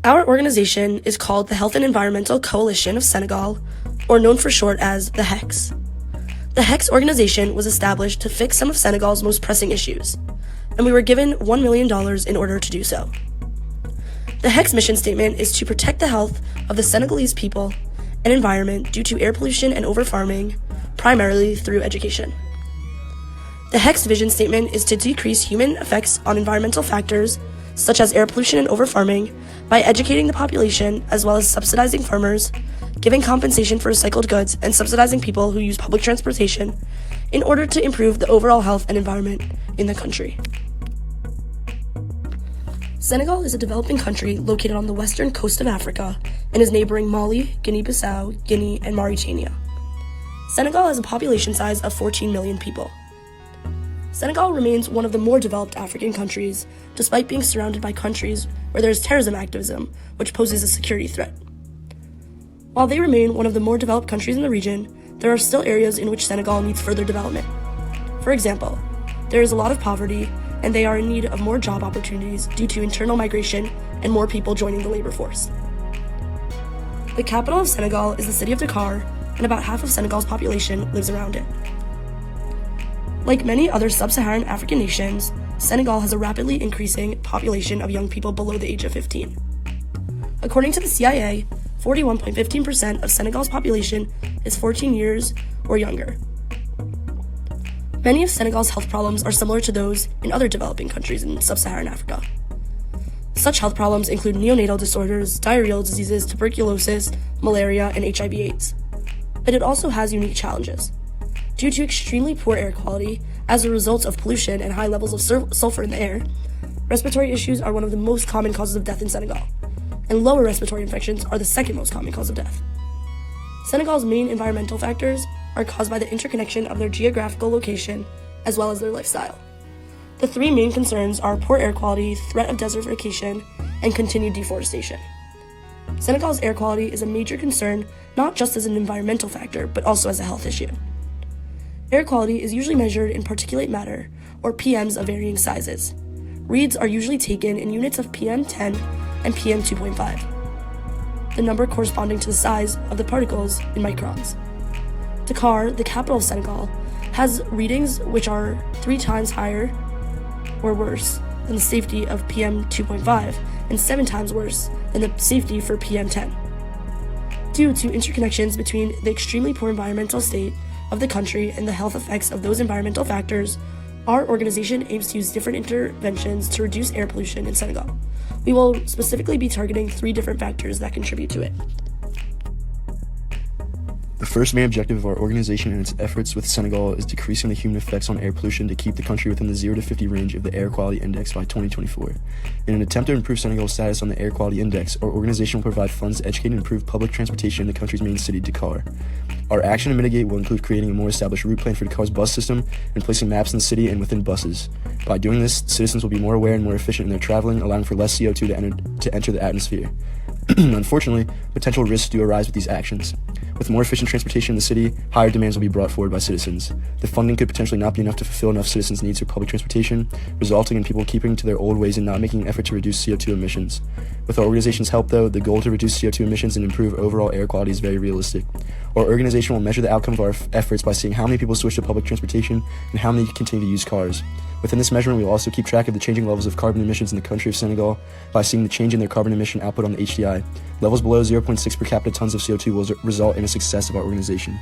Our organization is called the Health and Environmental Coalition of Senegal, or known for short as the HECS. The HECS organization was established to fix some of Senegal's most pressing issues, and we were given $1 million in order to do so. The HECS mission statement is to protect the health of the Senegalese people and environment due to air pollution and over-farming, primarily through education. The HECS vision statement is to decrease human effects on environmental factors, such as air pollution and over-farming, by educating the population as well as subsidizing farmers, giving compensation for recycled goods, and subsidizing people who use public transportation in order to improve the overall health and environment in the country. Senegal is a developing country located on the western coast of Africa and is neighboring Mali, Guinea-Bissau, Guinea, and Mauritania. Senegal has a population size of 14 million people. Senegal remains one of the more developed African countries, despite being surrounded by countries where there is terrorism activism, which poses a security threat. While they remain one of the more developed countries in the region, there are still areas in which Senegal needs further development. For example, there is a lot of poverty, and they are in need of more job opportunities due to internal migration and more people joining the labor force. The capital of Senegal is the city of Dakar, and about half of Senegal's population lives around it. Like many other sub-Saharan African nations, Senegal has a rapidly increasing population of young people below the age of 15. According to the CIA, 41.15% of Senegal's population is 14 years or younger. Many of Senegal's health problems are similar to those in other developing countries in sub-Saharan Africa. Such health problems include neonatal disorders, diarrheal diseases, tuberculosis, malaria, and HIV/AIDS. But it also has unique challenges. Due to extremely poor air quality, as a result of pollution and high levels of sulfur in the air, respiratory issues are one of the most common causes of death in Senegal, and lower respiratory infections are the second most common cause of death. Senegal's main environmental factors are caused by the interconnection of their geographical location as well as their lifestyle. The three main concerns are poor air quality, threat of desertification, and continued deforestation. Senegal's air quality is a major concern not just as an environmental factor, but also as a health issue. Air quality is usually measured in particulate matter, or PMs of varying sizes. Reads are usually taken in units of PM10 and PM2.5, the number corresponding to the size of the particles in microns. Dakar, the capital of Senegal, has readings which are 3 times higher or worse than the safety of PM2.5 and 7 times worse than the safety for PM10. Due to interconnections between the extremely poor environmental state of the country and the health effects of those environmental factors, our organization aims to use different interventions to reduce air pollution in Senegal. We will specifically be targeting 3 different factors that contribute to it. The first main objective of our organization and its efforts with Senegal is decreasing the human effects on air pollution to keep the country within the 0 to 50 range of the Air Quality Index by 2024. In an attempt to improve Senegal's status on the Air Quality Index, our organization will provide funds to educate and improve public transportation in the country's main city, Dakar. Our action to mitigate will include creating a more established route plan for Dakar's bus system and placing maps in the city and within buses. By doing this, citizens will be more aware and more efficient in their traveling, allowing for less CO2 to enter the atmosphere. Unfortunately, potential risks do arise with these actions. With more efficient transportation in the city, higher demands will be brought forward by citizens. The funding could potentially not be enough to fulfill enough citizens' needs for public transportation, resulting in people keeping to their old ways and not making an effort to reduce CO2 emissions. With our organization's help, though, the goal to reduce CO2 emissions and improve overall air quality is very realistic. Our organization will measure the outcome of our efforts by seeing how many people switch to public transportation and how many continue to use cars. Within this measurement, we will also keep track of the changing levels of carbon emissions in the country of Senegal by seeing the change in their carbon emission output on the HDI. Levels below 0.6 per capita tons of CO2 will result in a success of our organization.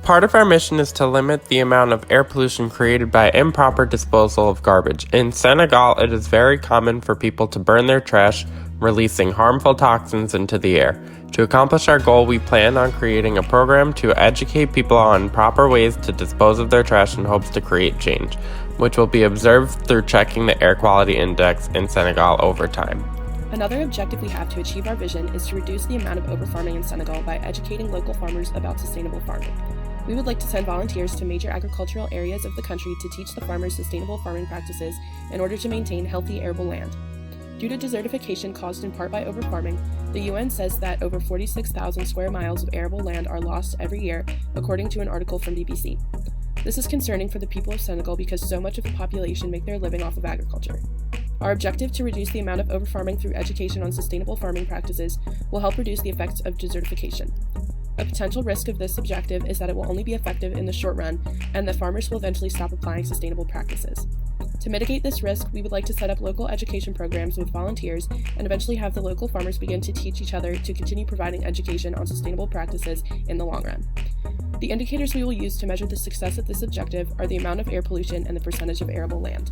Part of our mission is to limit the amount of air pollution created by improper disposal of garbage. In Senegal, it is very common for people to burn their trash, releasing harmful toxins into the air. To accomplish our goal, we plan on creating a program to educate people on proper ways to dispose of their trash in hopes to create change, which will be observed through checking the air quality index in Senegal over time. Another objective we have to achieve our vision is to reduce the amount of overfarming in Senegal by educating local farmers about sustainable farming. We would like to send volunteers to major agricultural areas of the country to teach the farmers sustainable farming practices in order to maintain healthy arable land. Due to desertification caused in part by overfarming, the UN says that over 46,000 square miles of arable land are lost every year, according to an article from BBC. This is concerning for the people of Senegal because so much of the population make their living off of agriculture. Our objective to reduce the amount of overfarming through education on sustainable farming practices will help reduce the effects of desertification. A potential risk of this objective is that it will only be effective in the short run and that farmers will eventually stop applying sustainable practices. To mitigate this risk, we would like to set up local education programs with volunteers and eventually have the local farmers begin to teach each other to continue providing education on sustainable practices in the long run. The indicators we will use to measure the success of this objective are the amount of air pollution and the percentage of arable land.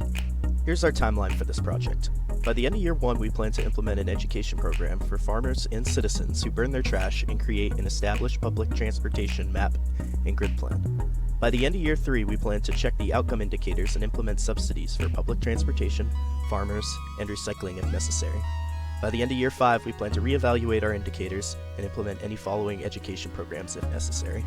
Here's our timeline for this project. By the end of year 1, we plan to implement an education program for farmers and citizens who burn their trash and create an established public transportation map and grid plan. By the end of year 3, we plan to check the outcome indicators and implement subsidies for public transportation, farmers, and recycling if necessary. By the end of year 5, we plan to reevaluate our indicators and implement any following education programs if necessary.